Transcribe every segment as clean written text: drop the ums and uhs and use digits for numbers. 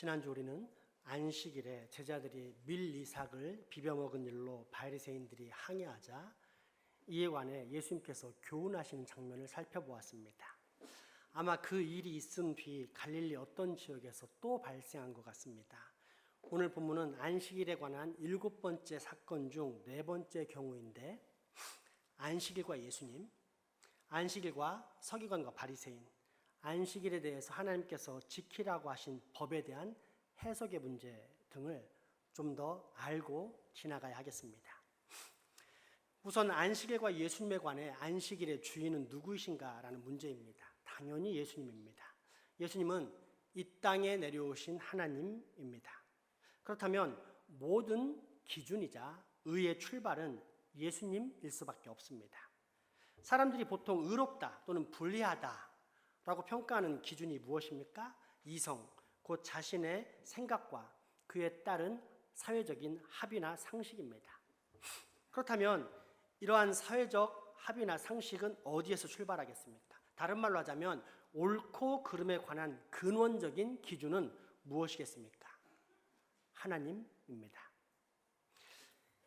지난주 우리는 안식일에 제자들이 밀 이삭을 비벼 먹은 일로 바리새인들이 항의하자 이에 관해 예수님께서 교훈하시는 장면을 살펴보았습니다. 아마 그 일이 있은 뒤 갈릴리 어떤 지역에서 또 발생한 것 같습니다. 오늘 본문은 안식일에 관한 7번째 사건 중 4번째 경우인데, 안식일과 예수님, 안식일과 서기관과 바리새인, 안식일에 대해서 하나님께서 지키라고 하신 법에 대한 해석의 문제 등을 좀 더 알고 지나가야 하겠습니다. 우선 안식일과 예수님에 관해 안식일의 주인은 누구이신가라는 문제입니다. 당연히 예수님입니다. 예수님은 이 땅에 내려오신 하나님입니다. 그렇다면 모든 기준이자 의의 출발은 예수님일 수밖에 없습니다. 사람들이 보통 의롭다 또는 불의하다라고 평가하는 기준이 무엇입니까? 이성, 곧 자신의 생각과 그에 따른 사회적인 합의나 상식입니다. 그렇다면 이러한 사회적 합의나 상식은 어디에서 출발하겠습니까? 다른 말로 하자면 옳고 그름에 관한 근원적인 기준은 무엇이겠습니까? 하나님입니다.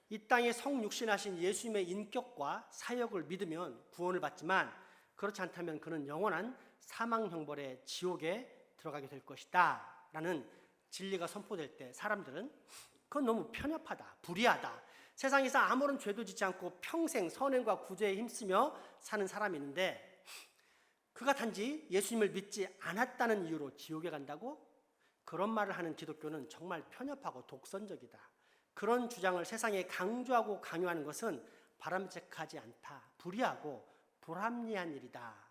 이 땅에 성육신하신 예수님의 인격과 사역을 믿으면 구원을 받지만, 그렇지 않다면 그는 영원한 사망 형벌의 지옥에 들어가게 될 것이다 라는 진리가 선포될 때 사람들은 그건 너무 편협하다, 불의하다, 세상에서 아무런 죄도 짓지 않고 평생 선행과 구제에 힘쓰며 사는 사람이 있는데 그가 단지 예수님을 믿지 않았다는 이유로 지옥에 간다고? 그런 말을 하는 기독교는 정말 편협하고 독선적이다. 그런 주장을 세상에 강조하고 강요하는 것은 바람직하지 않다, 불의하고 불합리한 일이다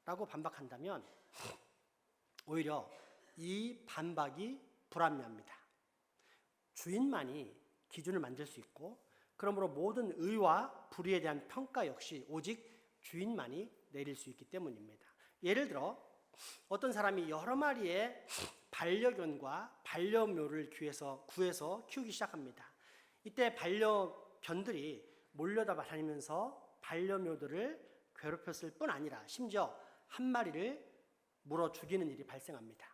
라고 반박한다면 오히려 이 반박이 불합리합니다. 주인만이 기준을 만들 수 있고, 그러므로 모든 의와 불의에 대한 평가 역시 오직 주인만이 내릴 수 있기 때문입니다. 예를 들어 어떤 사람이 여러 마리의 반려견과 반려묘를 구해서 키우기 시작합니다. 이때 반려견들이 몰려다니면서 반려묘들을 괴롭혔을 뿐 아니라 심지어 한 마리를 물어 죽이는 일이 발생합니다.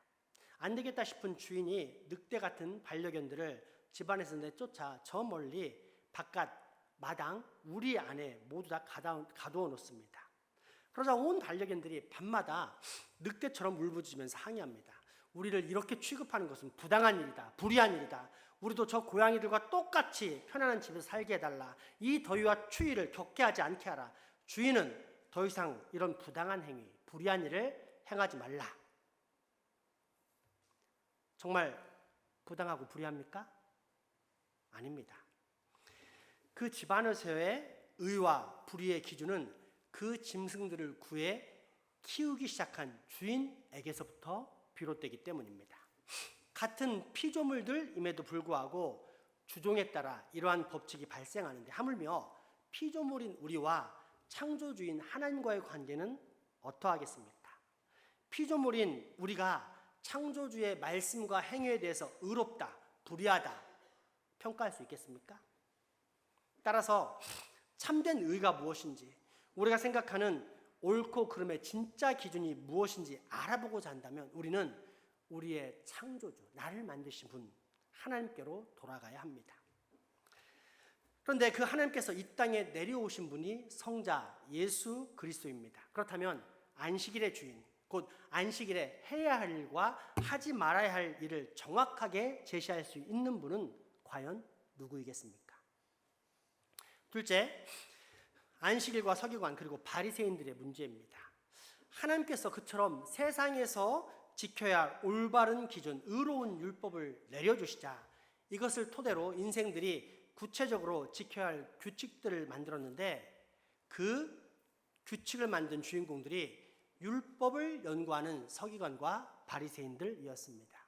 안 되겠다 싶은 주인이 늑대 같은 반려견들을 집안에서 내쫓아 저 멀리 바깥 마당 우리 안에 모두 다 가두어 놓습니다. 그러자 온 반려견들이 밤마다 늑대처럼 울부짖으면서 항의합니다. 우리를 이렇게 취급하는 것은 부당한 일이다, 불의한 일이다. 우리도 저 고양이들과 똑같이 편안한 집에서 살게 해달라. 이 더위와 추위를 겪게 하지 않게 하라. 주인은 더 이상 이런 부당한 행위, 불의한 일을 행하지 말라. 정말 부당하고 불의합니까? 아닙니다. 그 집안에서의 의와 불의의 기준은 그 짐승들을 구해 키우기 시작한 주인에게서부터 비롯되기 때문입니다. 같은 피조물들임에도 불구하고 주종에 따라 이러한 법칙이 발생하는데, 하물며 피조물인 우리와 창조주인 하나님과의 관계는 어떠하겠습니까? 피조물인 우리가 창조주의 말씀과 행위에 대해서 의롭다, 불의하다 평가할 수 있겠습니까? 따라서 참된 의가 무엇인지, 우리가 생각하는 옳고 그름의 진짜 기준이 무엇인지 알아보고자 한다면 우리는 우리의 창조주, 나를 만드신 분 하나님께로 돌아가야 합니다. 그런데 그 하나님께서 이 땅에 내려오신 분이 성자 예수 그리스도입니다. 그렇다면 안식일의 주인, 곧 안식일에 해야 할 일과 하지 말아야 할 일을 정확하게 제시할 수 있는 분은 과연 누구이겠습니까? 둘째, 안식일과 서기관 그리고 바리새인들의 문제입니다. 하나님께서 그처럼 세상에서 지켜야 할 올바른 기준, 의로운 율법을 내려주시자 이것을 토대로 인생들이 구체적으로 지켜야 할 규칙들을 만들었는데, 그 규칙을 만든 주인공들이 율법을 연구하는 서기관과 바리새인들이었습니다.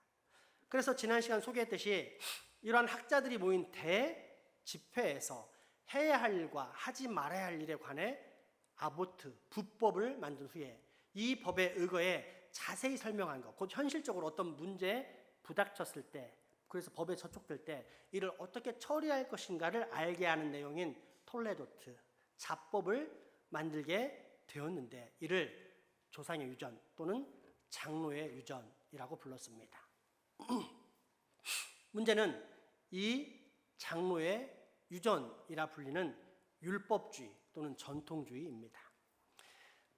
그래서 지난 시간 소개했듯이 이러한 학자들이 모인 대집회에서 해야 할 일과 하지 말아야 할 일에 관해 아보트, 부법을 만든 후에 이 법에 의거해 자세히 설명한 것, 곧 현실적으로 어떤 문제에 부닥쳤을 때, 그래서 법에 저촉될 때 이를 어떻게 처리할 것인가를 알게 하는 내용인 톨레도트, 자법을 만들게 되었는데, 이를 조상의 유전 또는 장로의 유전이라고 불렀습니다. 문제는 이 장로의 유전이라 불리는 율법주의 또는 전통주의입니다.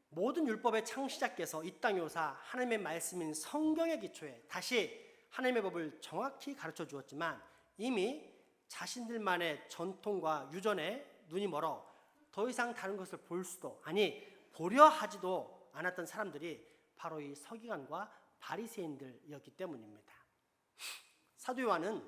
모든 율법의 창시자께서 이 땅에 오사 하나님의 말씀인 성경의 기초에 다시 하나님의 법을 정확히 가르쳐 주었지만 이미 자신들만의 전통과 유전에 눈이 멀어 더 이상 다른 것을 볼 수도 아니 보려 하지도 않았던 사람들이 바로 이 서기관과 바리새인들이었기 때문입니다. 사도 요한은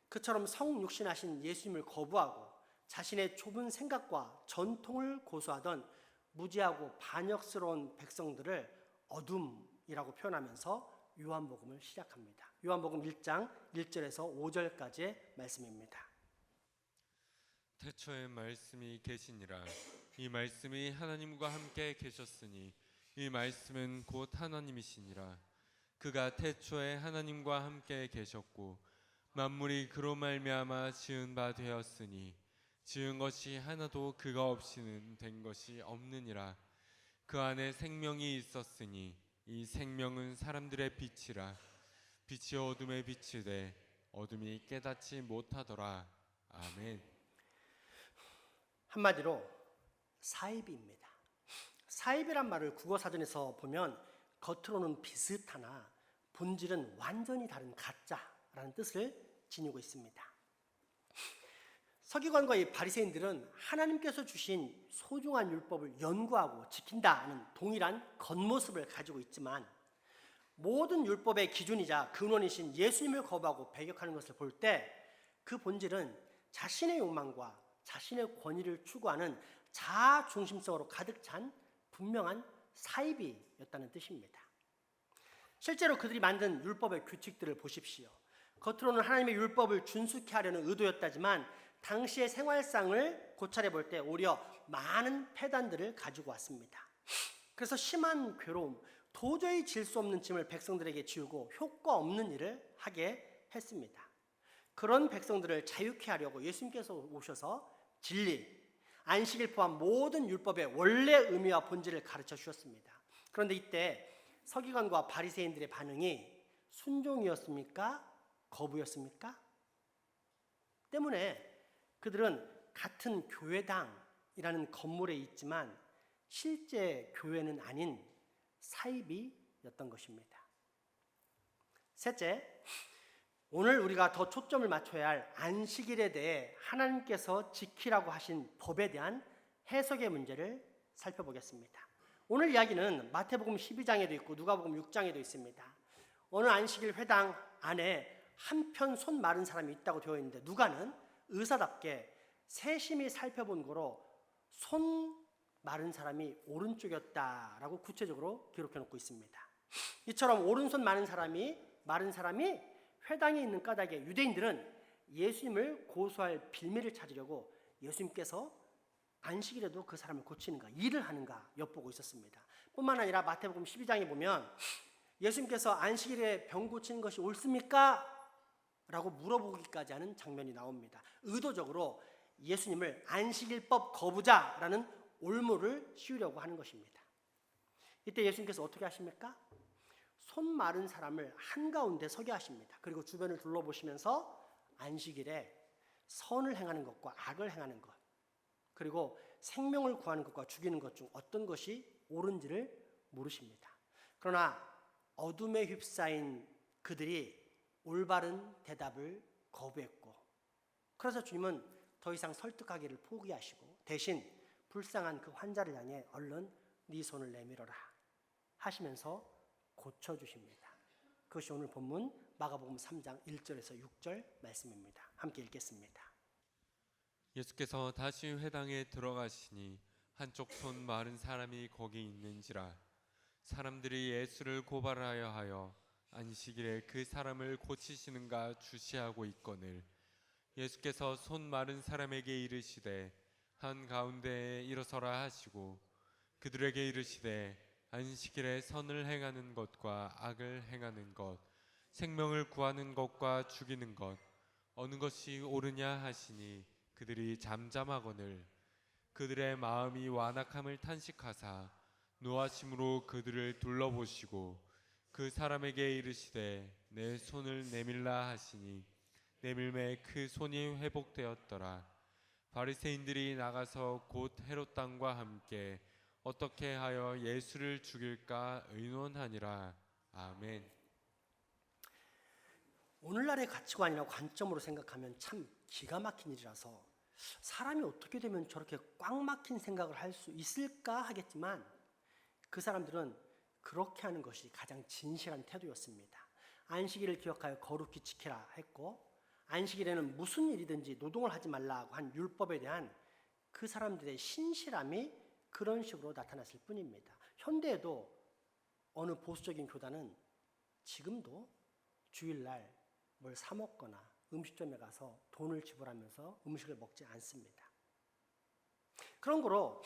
그처럼 성육신하신 예수님을 거부하고 자신의 좁은 생각과 전통을 고수하던 무지하고 반역스러운 백성들을 어둠이라고 표현하면서 요한복음을 시작합니다. 요한복음 1장 1절에서 5절까지의 말씀입니다. 태초에 말씀이 계시니라. 이 말씀이 하나님과 함께 계셨으니 이 말씀은 곧 하나님이시니라. 그가 태초에 하나님과 함께 계셨고 만물이 그로 말미암아 지은 바 되었으니 지은 것이 하나도 그가 없이는 된 것이 없느니라. 그 안에 생명이 있었으니 이 생명은 사람들의 빛이라. 빛이 어둠에 비치되 어둠이 깨닫지 못하더라. 아멘. 한마디로 사이비입니다. 사이비란 말을 국어사전에서 보면 겉으로는 비슷하나 본질은 완전히 다른 가짜라는 뜻을 지니고 있습니다. 서기관과 이 바리새인들은 하나님께서 주신 소중한 율법을 연구하고 지킨다는 동일한 겉모습을 가지고 있지만 모든 율법의 기준이자 근원이신 예수님을 거부하고 배격하는 것을 볼 때 그 본질은 자신의 욕망과 자신의 권위를 추구하는 자아 중심성으로 가득 찬 분명한 사이비였다는 뜻입니다. 실제로 그들이 만든 율법의 규칙들을 보십시오. 겉으로는 하나님의 율법을 준수케 하려는 의도였다지만 당시의 생활상을 고찰해 볼 때 오히려 많은 폐단들을 가지고 왔습니다. 그래서 심한 괴로움, 도저히 질 수 없는 짐을 백성들에게 지우고 효과 없는 일을 하게 했습니다. 그런 백성들을 자유케 하려고 예수님께서 오셔서 진리, 안식일 포함 모든 율법의 원래 의미와 본질을 가르쳐 주셨습니다. 그런데 이때 서기관과 바리새인들의 반응이 순종이었습니까? 거부였습니까? 때문에 그들은 같은 교회당이라는 건물에 있지만 실제 교회는 아닌 사이비였던 것입니다. 셋째, 오늘 우리가 더 초점을 맞춰야 할 안식일에 대해 하나님께서 지키라고 하신 법에 대한 해석의 문제를 살펴보겠습니다. 오늘 이야기는 마태복음 12장에도 있고 누가복음 6장에도 있습니다. 어느 안식일 회당 안에 한편 손 마른 사람이 있다고 되어 있는데 누가는 의사답게 세심히 살펴본 거로 손 마른 사람이 오른쪽이었다라고 구체적으로 기록해 놓고 있습니다. 이처럼 오른손 마른 사람이 회당에 있는 까닭에 유대인들은 예수님을 고소할 빌미를 찾으려고 예수님께서 안식일에도 그 사람을 고치는가, 일을 하는가 엿보고 있었습니다. 뿐만 아니라 마태복음 12장에 보면 예수님께서 안식일에 병 고치는 것이 옳습니까? 라고 물어보기까지 하는 장면이 나옵니다. 의도적으로 예수님을 안식일법 거부자라는 올무를 씌우려고 하는 것입니다. 이때 예수님께서 어떻게 하십니까? 손 마른 사람을 한가운데 서게 하십니다. 그리고 주변을 둘러보시면서 안식일에 선을 행하는 것과 악을 행하는 것, 그리고 생명을 구하는 것과 죽이는 것 중 어떤 것이 옳은지를 물으십니다. 그러나 어둠에 휩싸인 그들이 올바른 대답을 거부했고, 그래서 주님은 더 이상 설득하기를 포기하시고 대신 불쌍한 그 환자를 향해 얼른 네 손을 내밀어라 하시면서 고쳐주십니다. 그것이 오늘 본문 마가복음 3장 1절에서 6절 말씀입니다. 함께 읽겠습니다. 예수께서 다시 회당에 들어가시니 한쪽 손 마른 사람이 거기 있는지라. 사람들이 예수를 고발하여 하여 안식일에 그 사람을 고치시는가 주시하고 있거늘 예수께서 손 마른 사람에게 이르시되 한가운데에 일어서라 하시고 그들에게 이르시되 안식일에 선을 행하는 것과 악을 행하는 것, 생명을 구하는 것과 죽이는 것 어느 것이 옳으냐 하시니 그들이 잠잠하거늘 그들의 마음이 완악함을 탄식하사 노하심으로 그들을 둘러보시고 그 사람에게 이르시되 내 손을 내밀라 하시니 내밀매 그 손이 회복되었더라. 바리새인들이 나가서 곧 헤롯 당과 함께 어떻게 하여 예수를 죽일까 의논하니라. 아멘. 오늘날의 가치관이나 관점으로 생각하면 참 기가 막힌 일이라서 사람이 어떻게 되면 저렇게 꽉 막힌 생각을 할 수 있을까 하겠지만 그 사람들은 그렇게 하는 것이 가장 진실한 태도였습니다. 안식일을 기억하여 거룩히 지키라 했고 안식일에는 무슨 일이든지 노동을 하지 말라고 한 율법에 대한 그 사람들의 신실함이 그런 식으로 나타났을 뿐입니다. 현대에도 어느 보수적인 교단은 지금도 주일날 뭘 사 먹거나 음식점에 가서 돈을 지불하면서 음식을 먹지 않습니다. 그런 거로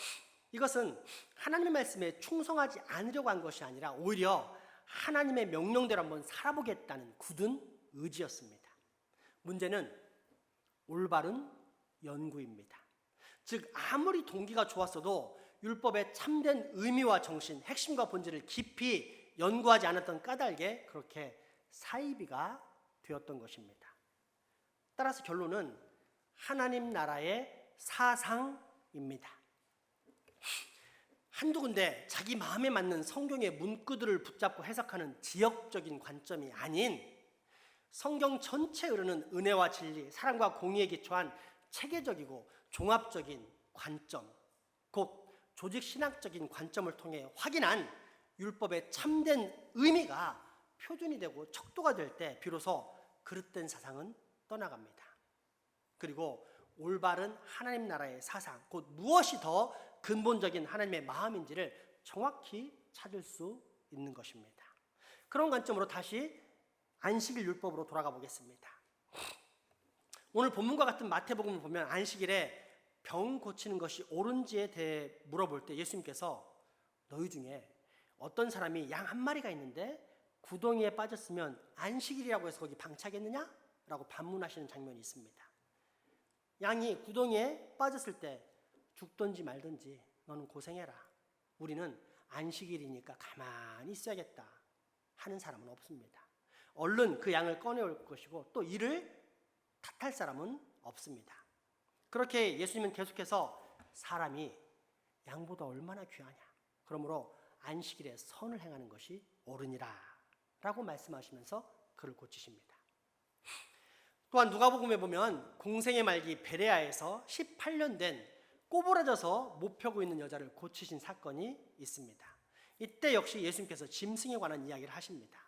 이것은 하나님의 말씀에 충성하지 않으려고 한 것이 아니라 오히려 하나님의 명령대로 한번 살아보겠다는 굳은 의지였습니다. 문제는 올바른 연구입니다. 즉 아무리 동기가 좋았어도 율법의 참된 의미와 정신, 핵심과 본질을 깊이 연구하지 않았던 까닭에 그렇게 사이비가 되었던 것입니다. 따라서 결론은 하나님 나라의 사상입니다. 한두 군데 자기 마음에 맞는 성경의 문구들을 붙잡고 해석하는 지역적인 관점이 아닌 성경 전체에 흐르는 은혜와 진리, 사랑과 공의에 기초한 체계적이고 종합적인 관점, 곧 조직신학적인 관점을 통해 확인한 율법의 참된 의미가 표준이 되고 척도가 될 때 비로소 그릇된 사상은 떠나갑니다. 그리고 올바른 하나님 나라의 사상, 곧 무엇이 더 근본적인 하나님의 마음인지를 정확히 찾을 수 있는 것입니다. 그런 관점으로 다시 안식일 율법으로 돌아가 보겠습니다. 오늘 본문과 같은 마태복음을 보면 안식일에 병 고치는 것이 옳은지에 대해 물어볼 때 예수님께서 너희 중에 어떤 사람이 양 한 마리가 있는데 구덩이에 빠졌으면 안식일이라고 해서 거기 방치하겠느냐? 라고 반문하시는 장면이 있습니다. 양이 구덩이에 빠졌을 때 죽든지 말든지 너는 고생해라. 우리는 안식일이니까 가만히 있어야겠다 하는 사람은 없습니다. 얼른 그 양을 꺼내올 것이고 또 이를 탓할 사람은 없습니다. 그렇게 예수님은 계속해서 사람이 양보다 얼마나 귀하냐. 그러므로 안식일에 선을 행하는 것이 옳으니라 라고 말씀하시면서 그를 고치십니다. 또한 누가복음에 보면 공생의 말기 베레아에서 18년 된 꼬부라져서 못 펴고 있는 여자를 고치신 사건이 있습니다. 이때 역시 예수님께서 짐승에 관한 이야기를 하십니다.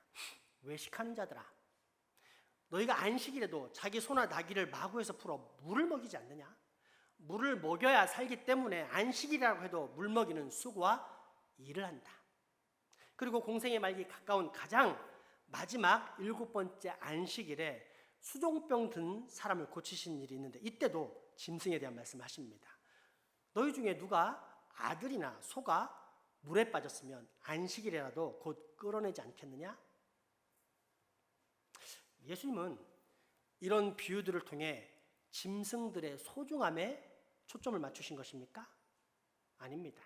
외식하는 자들아, 너희가 안식일에도 자기 소나 나귀를 마구에서 풀어 물을 먹이지 않느냐? 물을 먹여야 살기 때문에 안식일이라고 해도 물 먹이는 수고와 일을 한다. 그리고 공생의 말기 가까운 가장 마지막 7번째 안식일에 수종병 든 사람을 고치신 일이 있는데 이때도 짐승에 대한 말씀을 하십니다. 너희 중에 누가 아들이나 소가 물에 빠졌으면 안식일이라도 곧 끌어내지 않겠느냐? 예수님은 이런 비유들을 통해 짐승들의 소중함에 초점을 맞추신 것입니까? 아닙니다.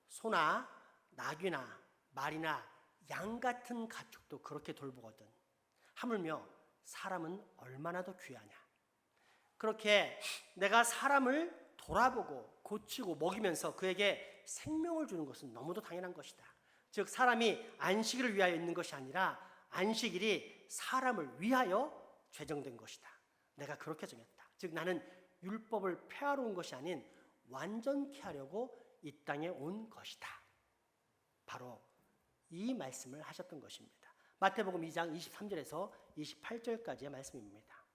소나 나귀나 말이나 양 같은 가축도 그렇게 돌보거든. 하물며 사람은 얼마나 더 귀하냐. 그렇게 내가 사람을 돌아보고 고치고 먹이면서 그에게 생명을 주는 것은 너무도 당연한 것이다. 즉 사람이 안식일을 위하여 있는 것이 아니라 안식일이 사람을 위하여 제정된 것이다. 내가 그렇게 정했다. 즉 나는 율법을 폐하러 온 것이 아닌 완전케 하려고 이 땅에 온 것이다. 바로 이 말씀을 하셨던 것입니다. 마태복음 2장 23절에서 28절까지의 말씀입니다.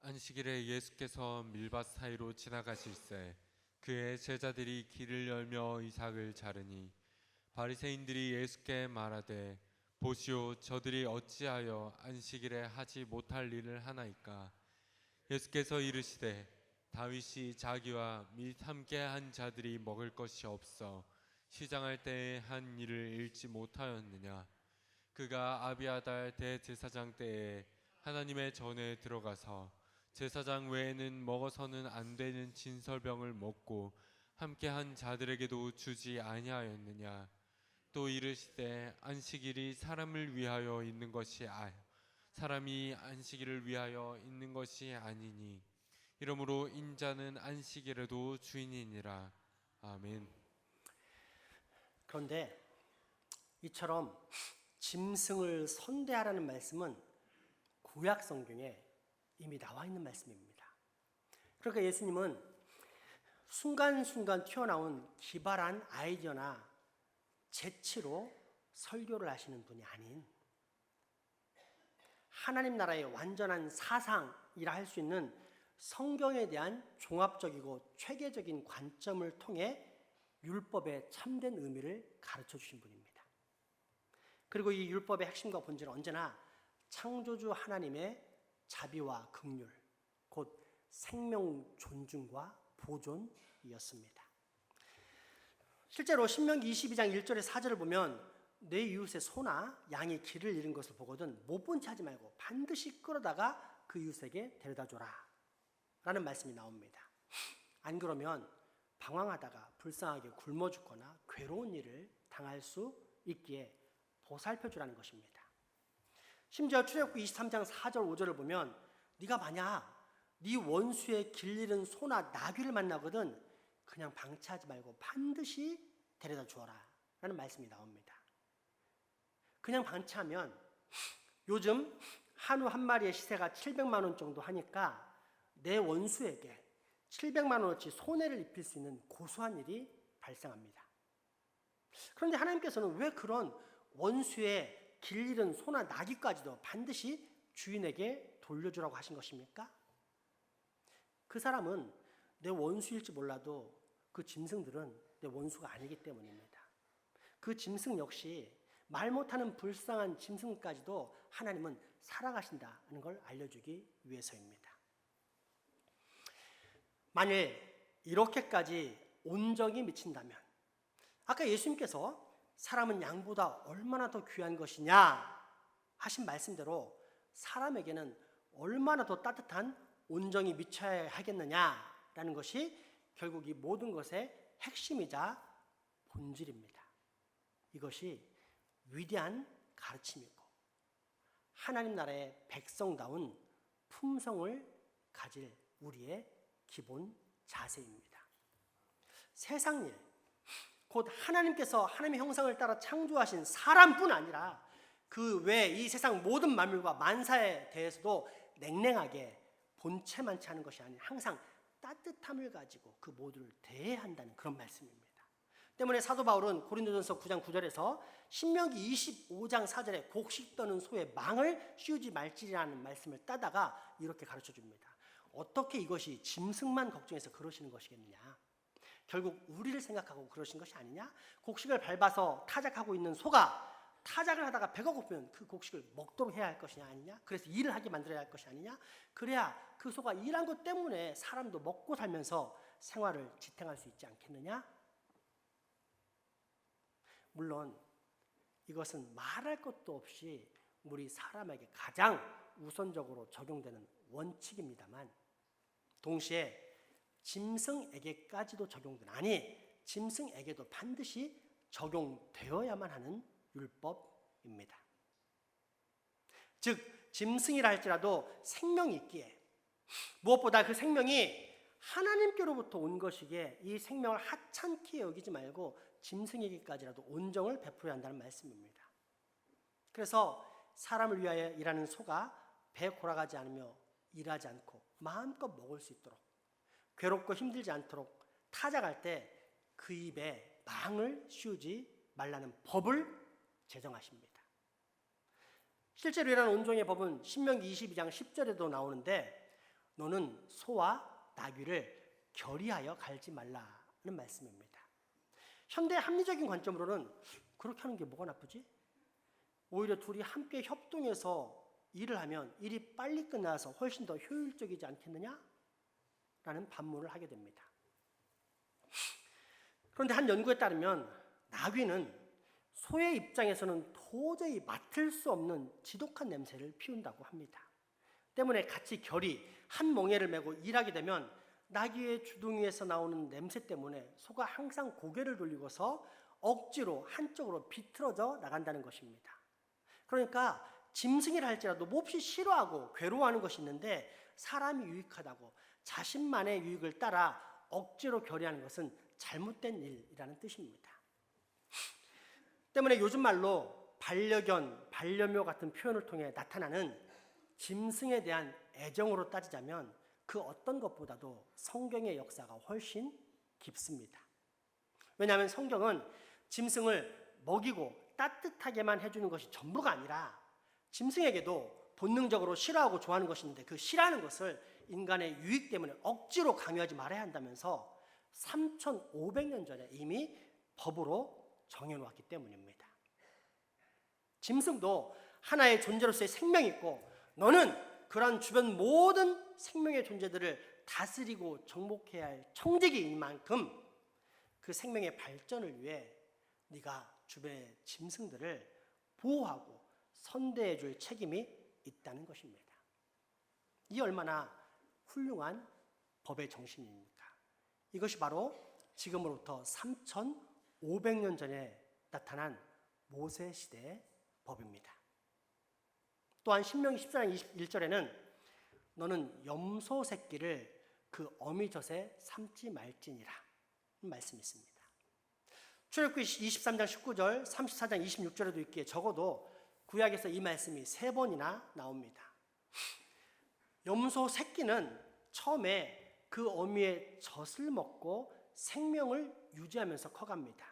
안식일에 예수께서 밀밭 사이로 지나가실새 그의 제자들이 길을 열며 이삭을 자르니 바리새인들이 예수께 말하되 보시오 저들이 어찌하여 안식일에 하지 못할 일을 하나이까. 예수께서 이르시되 다윗이 자기와 및 함께한 자들이 먹을 것이 없어 시장할 때에 한 일을 잃지 못하였느냐. 그가 아비아달 대제사장 때에 하나님의 전에 들어가서 제사장 외에는 먹어서는 안 되는 진설병을 먹고 함께한 자들에게도 주지 아니하였느냐. 또 이르시되 안식일이 사람을 위하여 있는 것이 사람이 안식일을 위하여 있는 것이 아니니 이러므로 인자는 안식일에도 주인이니라. 아멘. 그런데 이처럼 짐승을 선대하라는 말씀은 구약 성경에 이미 나와 있는 말씀입니다. 그러니까 예수님은 순간순간 튀어나온 기발한 아이디어나 재치로 설교를 하시는 분이 아닌 하나님 나라의 완전한 사상이라 할 수 있는 성경에 대한 종합적이고 체계적인 관점을 통해 율법의 참된 의미를 가르쳐 주신 분입니다. 그리고 이 율법의 핵심과 본질은 언제나 창조주 하나님의 자비와 긍휼, 곧 생명 존중과 보존이었습니다. 실제로 신명기 22장 1절에 4절을 보면 내 이웃의 소나 양이 길을 잃은 것을 보거든 못 본 채 하지 말고 반드시 끌어다가 그 이웃에게 데려다 줘라 라는 말씀이 나옵니다. 안 그러면 방황하다가 불쌍하게 굶어 죽거나 괴로운 일을 당할 수 있기에 보살펴 주라는 것입니다. 심지어 출애굽기 23장 4절 5절을 보면 네가 만약 네 원수의 길 잃은 소나 나귀를 만나거든 그냥 방치하지 말고 반드시 데려다 주어라 라는 말씀이 나옵니다. 그냥 방치하면 요즘 한우 한 마리의 시세가 700만 원 정도 하니까 내 원수에게 700만 원어치 손해를 입힐 수 있는 고소한 일이 발생합니다. 그런데 하나님께서는 왜 그런 원수의 길 잃은 소나 나귀까지도 반드시 주인에게 돌려주라고 하신 것입니까? 그 사람은 내 원수일지 몰라도 그 짐승들은 내 원수가 아니기 때문입니다. 그 짐승 역시 말 못하는 불쌍한 짐승까지도 하나님은 살아가신다는 걸 알려주기 위해서입니다. 만일 이렇게까지 온정이 미친다면 아까 예수님께서 사람은 양보다 얼마나 더 귀한 것이냐 하신 말씀대로 사람에게는 얼마나 더 따뜻한 온정이 미쳐야 하겠느냐라는 것이 결국 이 모든 것의 핵심이자 본질입니다. 이것이 위대한 가르침이고 하나님 나라의 백성다운 품성을 가질 우리의 기본 자세입니다. 세상 일, 곧 하나님께서 하나님의 형상을 따라 창조하신 사람뿐 아니라 그 외 이 세상 모든 만물과 만사에 대해서도 냉랭하게 본체만치 하는 것이 아닌 항상 따뜻함을 가지고 그 모두를 대해야 한다는 그런 말씀입니다. 때문에 사도 바울은 고린도전서 9장 9절에서 신명기 25장 4절에 곡식 떠는 소의 망을 씌우지 말지라는 말씀을 따다가 이렇게 가르쳐 줍니다. 어떻게 이것이 짐승만 걱정해서 그러시는 것이겠느냐? 결국 우리를 생각하고 그러신 것이 아니냐? 곡식을 밟아서 타작하고 있는 소가 타작을 하다가 배가 고프면 그 곡식을 먹도록 해야 할 것이냐 아니냐? 그래서 일을 하게 만들어야 할 것이 아니냐? 그래야 그 소가 일한 것 때문에 사람도 먹고 살면서 생활을 지탱할 수 있지 않겠느냐? 물론 이것은 말할 것도 없이 우리 사람에게 가장 우선적으로 적용되는 원칙입니다만 동시에 짐승에게까지도 적용되나니 짐승에게도 반드시 적용되어야만 하는 율법입니다. 즉 짐승이라 할지라도 생명이 있기에 무엇보다 그 생명이 하나님께로부터 온 것이기에 이 생명을 하찮게 여기지 말고 짐승에게까지라도 온정을 베풀어야 한다는 말씀입니다. 그래서 사람을 위하여 일하는 소가 배 골아가지 않으며 일하지 않고 마음껏 먹을 수 있도록 괴롭고 힘들지 않도록 타작할 때 그 입에 망을 씌우지 말라는 법을 제정하십니다. 실제로 이러한 온종의 법은 신명기 22장 10절에도 나오는데 너는 소와 나귀를 결의하여 갈지 말라는 말씀입니다. 현대 합리적인 관점으로는 그렇게 하는 게 뭐가 나쁘지? 오히려 둘이 함께 협동해서 일을 하면 일이 빨리 끝나서 훨씬 더 효율적이지 않겠느냐? 라는 반문을 하게 됩니다. 그런데 한 연구에 따르면 나귀는 소의 입장에서는 도저히 맡을 수 없는 지독한 냄새를 피운다고 합니다. 때문에 같이 결이 한 멍에를 메고 일하게 되면 나귀의 주둥이에서 나오는 냄새 때문에 소가 항상 고개를 돌리고서 억지로 한쪽으로 비틀어져 나간다는 것입니다. 그러니까 짐승이라 할지라도 몹시 싫어하고 괴로워하는 것이 있는데 사람이 유익하다고 자신만의 유익을 따라 억지로 결의하는 것은 잘못된 일이라는 뜻입니다. 때문에 요즘 말로 반려견, 반려묘 같은 표현을 통해 나타나는 짐승에 대한 애정으로 따지자면 그 어떤 것보다도 성경의 역사가 훨씬 깊습니다. 왜냐하면 성경은 짐승을 먹이고 따뜻하게만 해주는 것이 전부가 아니라 짐승에게도 본능적으로 싫어하고 좋아하는 것이 있는데 그 싫어하는 것을 인간의 유익 때문에 억지로 강요하지 말아야 한다면서 3,500년 전에 이미 법으로 정해놓았기 때문입니다. 짐승도 하나의 존재로서의 생명이 있고 너는 그러한 주변 모든 생명의 존재들을 다스리고 정복해야 할 청지기인 만큼 그 생명의 발전을 위해 네가 주변의 짐승들을 보호하고 선대해 줄 책임이 있다는 것입니다. 이 얼마나 훌륭한 법의 정신입니까? 이것이 바로 지금으로부터 3,500년 전에 나타난 모세 시대의 법입니다. 또한 신명기 14장 21절에는 너는 염소 새끼를 그 어미젖에 삼지 말지니라 말씀이 있습니다. 출애굽기 23장 19절, 34장 26절에도 있기에 적어도 구약에서 이 말씀이 3번이나 나옵니다. 염소 새끼는 처음에 그 어미의 젖을 먹고 생명을 유지하면서 커갑니다.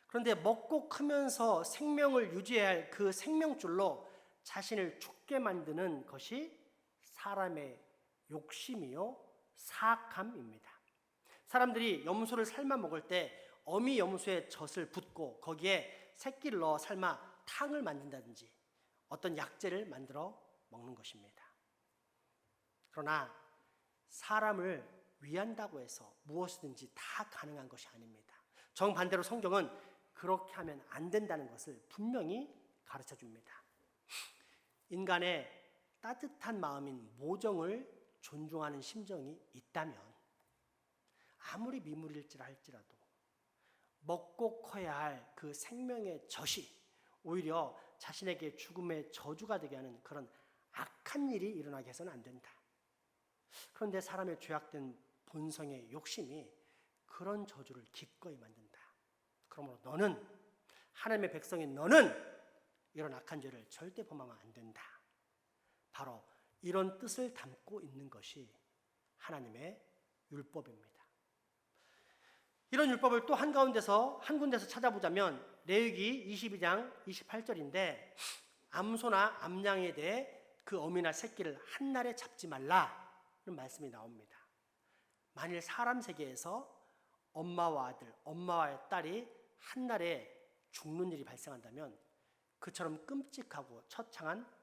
그런데 먹고 크면서 생명을 유지해야 할 그 생명줄로 자신을 죽게 만드는 것이 사람의 욕심이요 사악함입니다. 사람들이 염소를 삶아 먹을 때 어미 염소의 젖을 붓고 거기에 새끼를 넣어 삶아 탕을 만든다든지 어떤 약재를 만들어 먹는 것입니다. 그러나 사람을 위한다고 해서 무엇이든지 다 가능한 것이 아닙니다. 정반대로 성경은 그렇게 하면 안 된다는 것을 분명히 가르쳐 줍니다. 인간의 따뜻한 마음인 모정을 존중하는 심정이 있다면 아무리 미물일지라 할지라도 먹고 커야 할 그 생명의 젖이 오히려 자신에게 죽음의 저주가 되게 하는 그런 악한 일이 일어나게 해서는 안 된다. 그런데 사람의 죄악된 본성의 욕심이 그런 저주를 기꺼이 만든다. 그러므로 너는 하나님의 백성인 너는 이런 악한 죄를 절대 범하면 안 된다. 바로 이런 뜻을 담고 있는 것이 하나님의 율법입니다. 이런 율법을 또 한 군데서 찾아보자면 레위기 22장 28절인데 암소나 암양에 대해 그 어미나 새끼를 한날에 잡지 말라는 말씀이 나옵니다. 만일 사람 세계에서 엄마와 아들, 엄마와 딸이 한날에 죽는 일이 발생한다면 그처럼 끔찍하고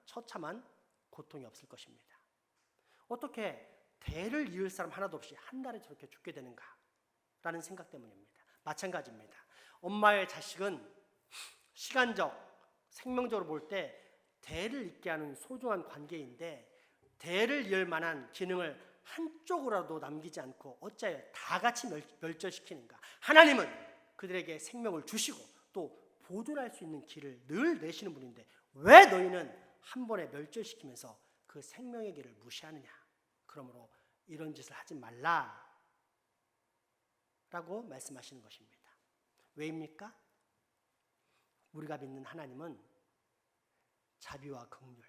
처참한 고통이 없을 것입니다. 어떻게 대를 이을 사람 하나도 없이 한날에 저렇게 죽게 되는가? 라는 생각 때문입니다. 마찬가지입니다. 엄마의 자식은 시간적, 생명적으로 볼 때 대를 잇게 하는 소중한 관계인데 대를 이을 만한 기능을 한쪽으로라도 남기지 않고 어찌하여 다 같이 멸절시키는가? 하나님은 그들에게 생명을 주시고 또 보존할 수 있는 길을 늘 내시는 분인데 왜 너희는 한 번에 멸절시키면서 그 생명의 길을 무시하느냐? 그러므로 이런 짓을 하지 말라 라고 말씀하시는 것입니다. 왜입니까? 우리가 믿는 하나님은 자비와 긍휼,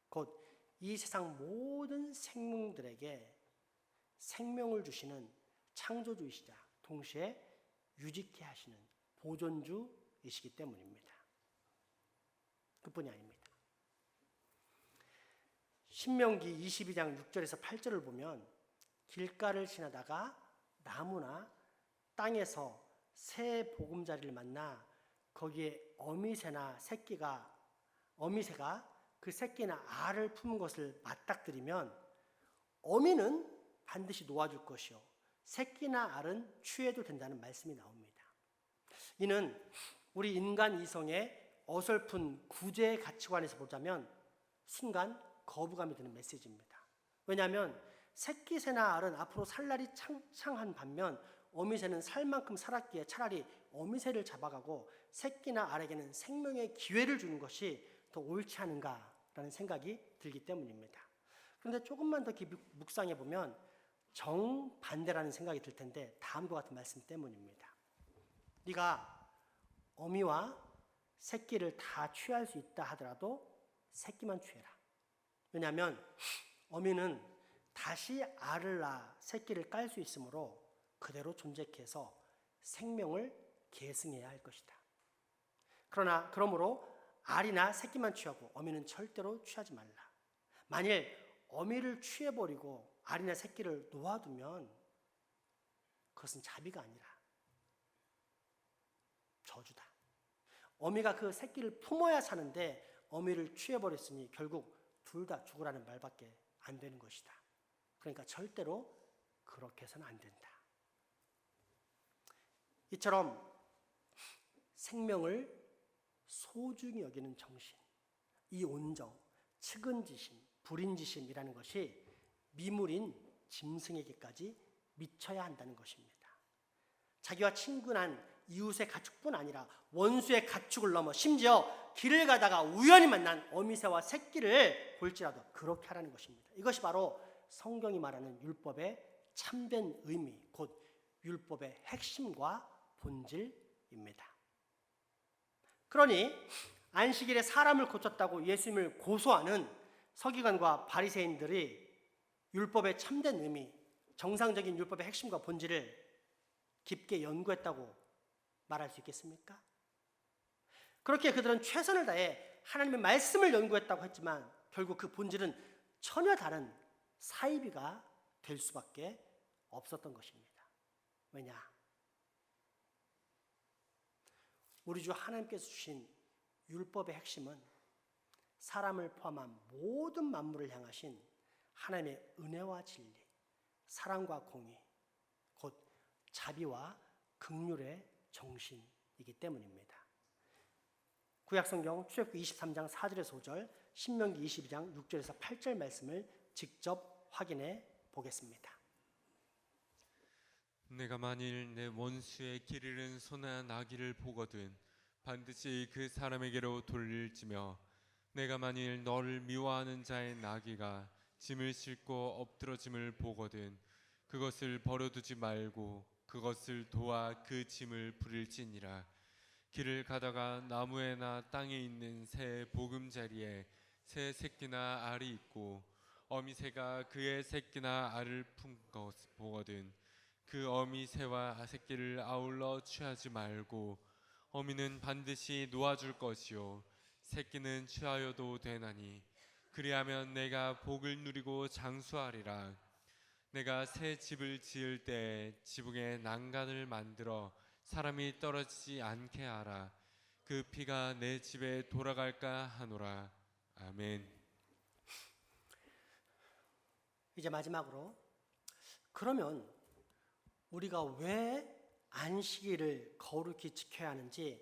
곧 이 세상 모든 생명들에게 생명을 주시는 창조주이시자 동시에 유지케 하시는 보존주이시기 때문입니다. 그뿐이 아닙니다. 신명기 22장 6절에서 8절을 보면 길가를 지나다가 나무나 땅에서 새 보금자리를 만나 거기에 어미새가 그 새끼나 알을 품은 것을 맞닥뜨리면 어미는 반드시 놓아줄 것이요 새끼나 알은 취해도 된다는 말씀이 나옵니다. 이는 우리 인간 이성의 어설픈 구제 가치관에서 보자면 순간 거부감이 드는 메시지입니다. 왜냐하면 새끼새나 알은 앞으로 살 날이 창창한 반면 어미새는 살 만큼 살았기에 차라리 어미새를 잡아가고 새끼나 알에게는 생명의 기회를 주는 것이 더 옳지 않은가라는 생각이 들기 때문입니다. 그런데 조금만 더 깊이 묵상해 보면 정반대라는 생각이 들 텐데 다음과 같은 말씀 때문입니다. 네가 어미와 새끼를 다 취할 수 있다 하더라도 새끼만 취해라. 왜냐하면 어미는 다시 알을 낳아 새끼를 깔 수 있으므로 그대로 존재케 해서 생명을 계승해야 할 것이다. 그러므로 알이나 새끼만 취하고 어미는 절대로 취하지 말라. 만일 어미를 취해버리고 알이나 새끼를 놓아두면 그것은 자비가 아니라 저주다. 어미가 그 새끼를 품어야 사는데 어미를 취해버렸으니 결국 둘 다 죽으라는 말밖에 안 되는 것이다. 그러니까 절대로 그렇게 해서는 안 된다. 이처럼 생명을 소중히 여기는 정신, 이 온정, 측은지심, 불인지심이라는 것이 미물인 짐승에게까지 미쳐야 한다는 것입니다. 자기와 친근한 이웃의 가축뿐 아니라 원수의 가축을 넘어 심지어 길을 가다가 우연히 만난 어미새와 새끼를 볼지라도 그렇게 하라는 것입니다. 이것이 바로 성경이 말하는 율법의 참된 의미, 곧 율법의 핵심과 본질입니다. 그러니 안식일에 사람을 고쳤다고 예수님을 고소하는 서기관과 바리새인들이 율법의 참된 의미, 정상적인 율법의 핵심과 본질을 깊게 연구했다고 말할 수 있겠습니까? 그렇게 그들은 최선을 다해 하나님의 말씀을 연구했다고 했지만 결국 그 본질은 전혀 다른 사이비가 될 수밖에 없었던 것입니다. 왜냐? 우리 주 하나님께서 주신 율법의 핵심은 사람을 포함한 모든 만물을 향하신 하나님의 은혜와 진리, 사랑과 공의, 곧 자비와 긍휼의 정신이기 때문입니다. 구약성경 출애굽기 23장 4절에서 5절, 신명기 22장 6절에서 8절 말씀을 직접 확인해 보겠습니다. 내가 만일 내 원수의 길 잃은 소나 나귀를 보거든 반드시 그 사람에게로 돌릴지며 내가 만일 너를 미워하는 자의 나귀가 짐을 싣고 엎드러짐을 보거든 그것을 버려두지 말고 그것을 도와 그 짐을 부릴지니라. 길을 가다가 나무에나 땅에 있는 새 보금자리에 새 새끼나 알이 있고 어미새가 그의 새끼나 알을 푼 것 보거든 그 어미새와 새끼를 아울러 취하지 말고 어미는 반드시 놓아줄 것이요 새끼는 취하여도 되나니 그리하면 내가 복을 누리고 장수하리라. 내가 새 집을 지을 때 지붕에 난간을 만들어 사람이 떨어지지 않게 하라. 그 피가 내 집에 돌아갈까 하노라. 아멘. 이제 마지막으로 그러면 우리가 왜 안식일을 거룩히 지켜야 하는지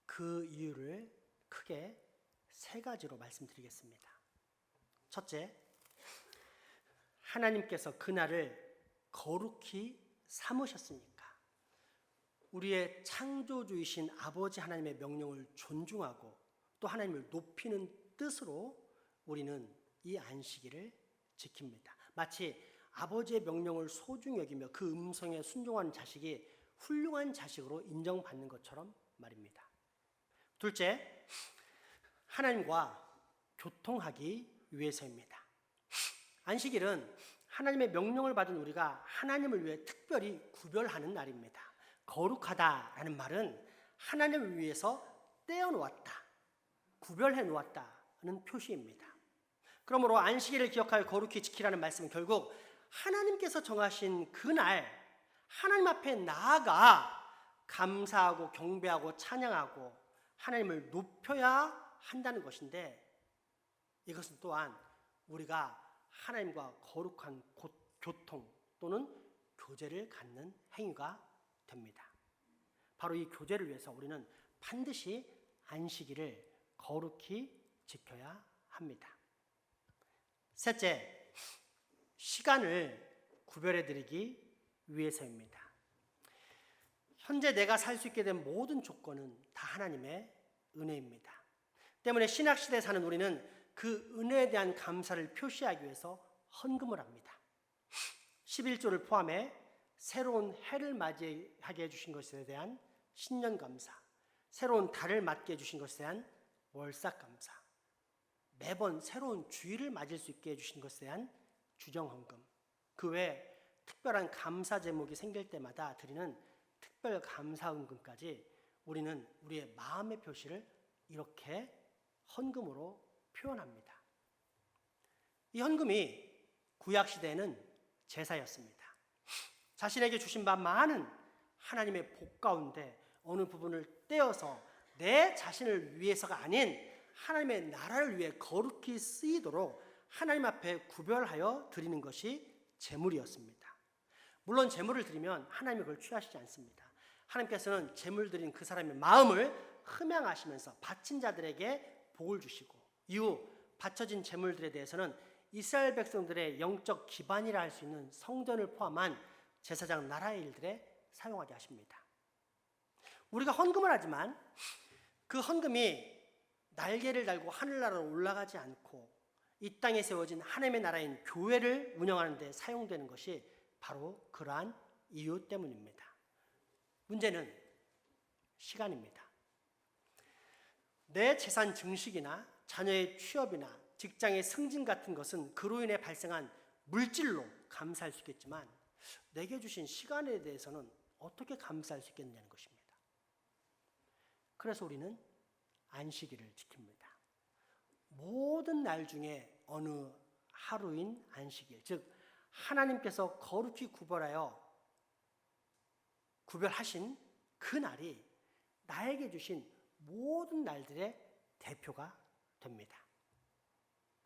그 이유를 크게 세 가지로 말씀드리겠습니다. 첫째, 하나님께서 그날을 거룩히 삼으셨으니까 우리의 창조주이신 아버지 하나님의 명령을 존중하고 또 하나님을 높이는 뜻으로 우리는 이 안식일을 지킵니다. 마치 아버지의 명령을 소중히 여기며 그 음성에 순종하는 자식이 훌륭한 자식으로 인정받는 것처럼 말입니다. 둘째, 하나님과 교통하기 위해서입니다. 안식일은 하나님의 명령을 받은 우리가 하나님을 위해 특별히 구별하는 날입니다. 거룩하다라는 말은 하나님을 위해서 떼어놓았다, 구별해 놓았다는 표시입니다. 그러므로 안식일을 기억하여 거룩히 지키라는 말씀은 결국 하나님께서 정하신 그날 하나님 앞에 나아가 감사하고 경배하고 찬양하고 하나님을 높여야 한다는 것인데 이것은 또한 우리가 하나님과 거룩한 교통 또는 교제를 갖는 행위가 됩니다. 바로 이 교제를 위해서 우리는 반드시 안식일을 거룩히 지켜야 합니다. 셋째, 시간을 구별해드리기 위해서입니다. 현재 내가 살 수 있게 된 모든 조건은 다 하나님의 은혜입니다. 때문에 신학시대에 사는 우리는 그 은혜에 대한 감사를 표시하기 위해서 헌금을 합니다. 11조를 포함해 새로운 해를 맞이하게 해주신 것에 대한 신년 감사, 새로운 달을 맞게 해주신 것에 대한 월삭 감사, 매번 새로운 주일을 맞을 수 있게 해주신 것에 대한 주정 헌금, 그 외에 특별한 감사 제목이 생길 때마다 드리는 특별 감사 헌금까지 우리는 우리의 마음의 표시를 이렇게 헌금으로 표현합니다. 이 헌금이 구약 시대에는 제사였습니다. 자신에게 주신 바 많은 하나님의 복 가운데 어느 부분을 떼어서 내 자신을 위해서가 아닌 하나님의 나라를 위해 거룩히 쓰이도록 하나님 앞에 구별하여 드리는 것이 제물이었습니다. 물론 제물을 드리면 하나님이 그걸 취하시지 않습니다. 하나님께서는 제물 드린 그 사람의 마음을 흠양하시면서 바친 자들에게 복을 주시고, 이후 바쳐진 제물들에 대해서는 이스라엘 백성들의 영적 기반이라 할 수 있는 성전을 포함한 제사장 나라의 일들에 사용하게 하십니다. 우리가 헌금을 하지만 그 헌금이 날개를 달고 하늘나라로 올라가지 않고 이 땅에 세워진 하나님의 나라인 교회를 운영하는 데 사용되는 것이 바로 그러한 이유 때문입니다. 문제는 시간입니다. 내 재산 증식이나 자녀의 취업이나 직장의 승진 같은 것은 그로 인해 발생한 물질로 감사할 수 있겠지만 내게 주신 시간에 대해서는 어떻게 감사할 수 있겠느냐는 것입니다. 그래서 우리는 안식일을 지킵니다. 모든 날 중에 어느 하루인 안식일, 즉 하나님께서 거룩히 구별하신 그 날이 나에게 주신 모든 날들의 대표가 됩니다.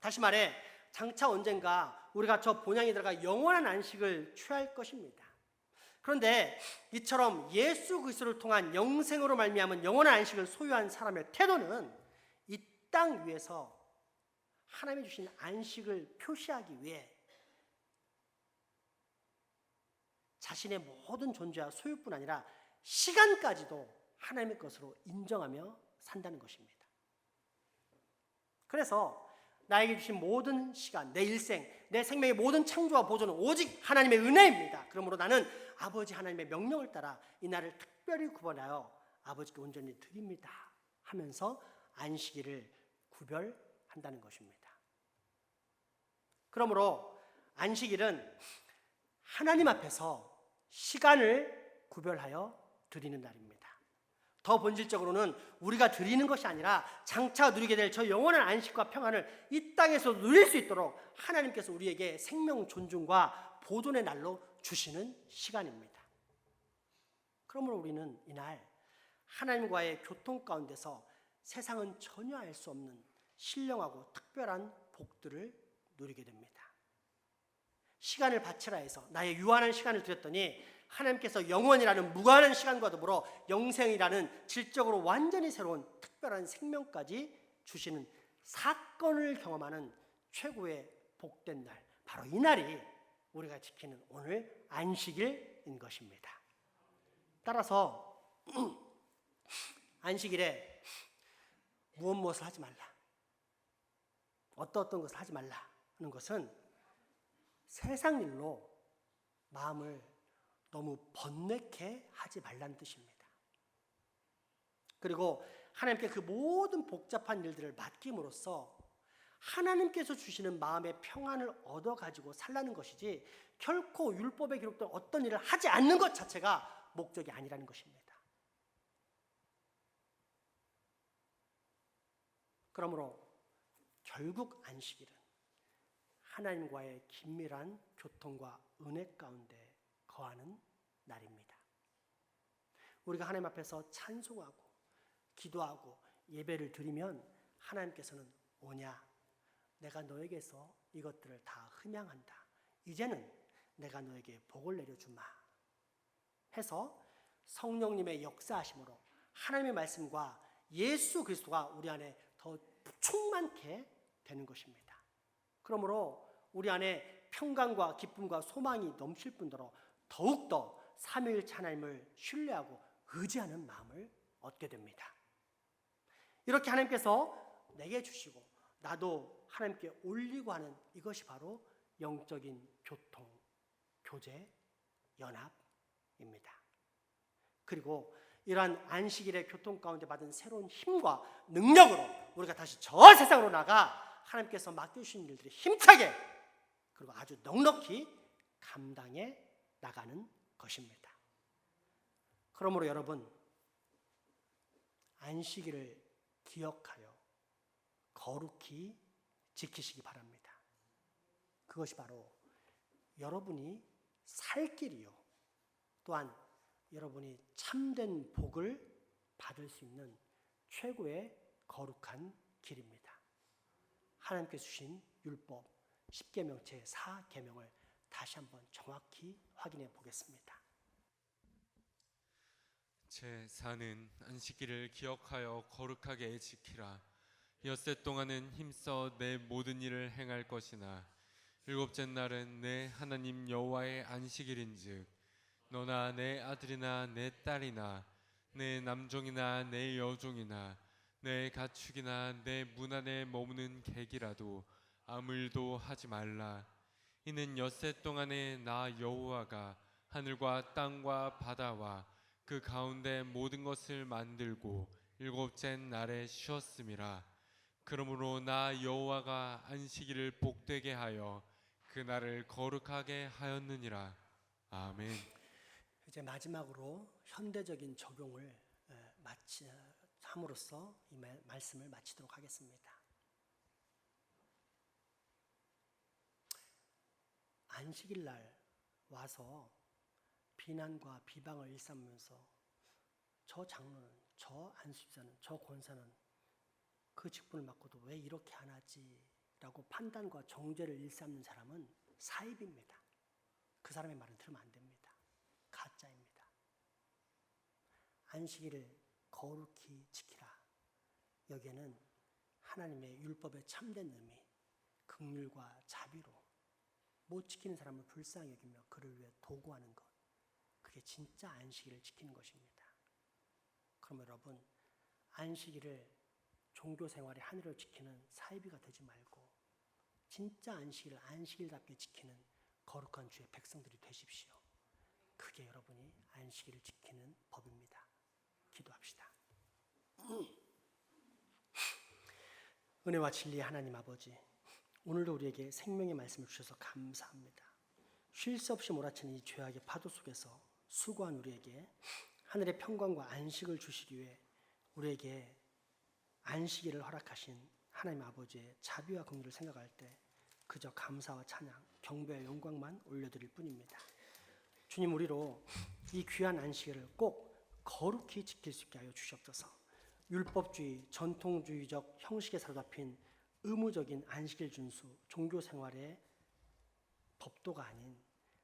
다시 말해 장차 언젠가 우리가 저 본향에 들어가 영원한 안식을 취할 것입니다. 그런데 이처럼 예수 그리스도를 통한 영생으로 말미암은 영원한 안식을 소유한 사람의 태도는 이 땅 위에서 하나님이 주신 안식을 표시하기 위해 자신의 모든 존재와 소유뿐 아니라 시간까지도 하나님의 것으로 인정하며 산다는 것입니다. 그래서 나에게 주신 모든 시간, 내 일생, 내 생명의 모든 창조와 보존은 오직 하나님의 은혜입니다. 그러므로 나는 아버지 하나님의 명령을 따라 이 날을 특별히 구분하여 아버지께 온전히 드립니다 하면서 안식일을 구별한다는 것입니다. 그러므로 안식일은 하나님 앞에서 시간을 구별하여 드리는 날입니다. 더 본질적으로는 우리가 드리는 것이 아니라 장차 누리게 될 저 영원한 안식과 평안을 이 땅에서 누릴 수 있도록 하나님께서 우리에게 생명 존중과 보존의 날로 주시는 시간입니다. 그러므로 우리는 이날 하나님과의 교통 가운데서 세상은 전혀 알 수 없는 신령하고 특별한 복들을 누리게 됩니다. 시간을 바치라 해서 나의 유한한 시간을 드렸더니 하나님께서 영원이라는 무한한 시간과 더불어 영생이라는 질적으로 완전히 새로운 특별한 생명까지 주시는 사건을 경험하는 최고의 복된 날, 바로 이 날이 우리가 지키는 오늘 안식일인 것입니다. 따라서 안식일에 무엇을 하지 말라, 어떤 것을 하지 말라 하는 것은 세상 일로 마음을 너무 번뇌케 하지 말라는 뜻입니다. 그리고 하나님께 그 모든 복잡한 일들을 맡김으로써 하나님께서 주시는 마음의 평안을 얻어가지고 살라는 것이지 결코 율법에 기록된 어떤 일을 하지 않는 것 자체가 목적이 아니라는 것입니다. 그러므로 결국 안식일은 하나님과의 긴밀한 교통과 은혜 가운데 거하는 날입니다. 우리가 하나님 앞에서 찬송하고 기도하고 예배를 드리면 하나님께서는 오냐, 내가 너에게서 이것들을 다 흠양한다, 이제는 내가 너에게 복을 내려주마 해서 성령님의 역사하심으로 하나님의 말씀과 예수 그리스도가 우리 안에 더 충만케 되는 것입니다. 그러므로 우리 안에 평강과 기쁨과 소망이 넘칠 뿐더러 더욱더 삼위일체 하나님을 신뢰하고 의지하는 마음을 얻게 됩니다. 이렇게 하나님께서 내게 주시고 나도 하나님께 올리고 하는 이것이 바로 영적인 교통, 교제, 연합입니다. 그리고 이러한 안식일의 교통 가운데 받은 새로운 힘과 능력으로 우리가 다시 저 세상으로 나가 하나님께서 맡겨주신 일들을 힘차게 그리고 아주 넉넉히 감당해 나가는 것입니다. 그러므로 여러분, 안식일을 기억하여 거룩히 지키시기 바랍니다. 그것이 바로 여러분이 살 길이요, 또한 여러분이 참된 복을 받을 수 있는 최고의 거룩한 길입니다. 하나님께서 주신 율법 10계명 제4계명을 다시 한번 정확히 확인해 보겠습니다. 제4는 안식일을 기억하여 거룩하게 지키라. 엿새 동안은 힘써 내 모든 일을 행할 것이나 일곱째 날은 내 하나님 여호와의 안식일인즉 너나 내 아들이나 내 딸이나 내 남종이나 내 여종이나 내 가축이나 내 문 안에 머무는 객이라도 아무 일도 하지 말라. 이는 엿새 동안에 나 여호와가 하늘과 땅과 바다와 그 가운데 모든 것을 만들고 일곱째 날에 쉬었음이라. 그러므로 나 여호와가 안식일을 복되게 하여 그 날을 거룩하게 하였느니라. 아멘. 이제 마지막으로 현대적인 적용을 함으로써 이 말씀을 마치도록 하겠습니다. 안식일 날 와서 비난과 비방을 일삼으면서 저 장로는, 저 안수집사는, 저 권사는 그 직분을 맡고도 왜 이렇게 안 하지? 라고 판단과 정죄를 일삼는 사람은 사입입니다. 그 사람의 말은 들으면 안 됩니다. 가짜입니다. 안식일을 거룩히 지키라. 여기에는 하나님의 율법의 참된 의미, 긍휼과 자비로 못 지키는 사람을 불쌍히 여기며 그를 위해 도구하는 것, 그게 진짜 안식일을 지키는 것입니다. 그럼 여러분, 안식일을 종교생활의 하늘을 지키는 사이비가 되지 말고 진짜 안식일을 안식일답게 지키는 거룩한 주의 백성들이 되십시오. 그게 여러분이 안식일을 지키는 법입니다. 기도합시다. 은혜와 진리의 하나님 아버지, 오늘도 우리에게 생명의 말씀을 주셔서 감사합니다. 쉴 새 없이 몰아치는 이 죄악의 파도 속에서 수고한 우리에게 하늘의 평강과 안식을 주시기 위해 우리에게 안식일을 허락하신 하나님 아버지의 자비와 긍휼을 생각할 때 그저 감사와 찬양, 경배와 영광만 올려드릴 뿐입니다. 주님, 우리로 이 귀한 안식일을 꼭 거룩히 지킬 수 있게 하여 주시옵소서. 율법주의, 전통주의적 형식에 사로잡힌 의무적인 안식일 준수, 종교생활의 법도가 아닌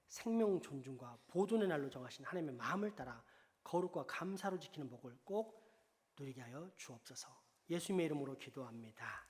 생명 존중과 보존의 날로 정하신 하나님의 마음을 따라 거룩과 감사로 지키는 복을 꼭 누리게 하여 주옵소서. 예수님의 이름으로 기도합니다.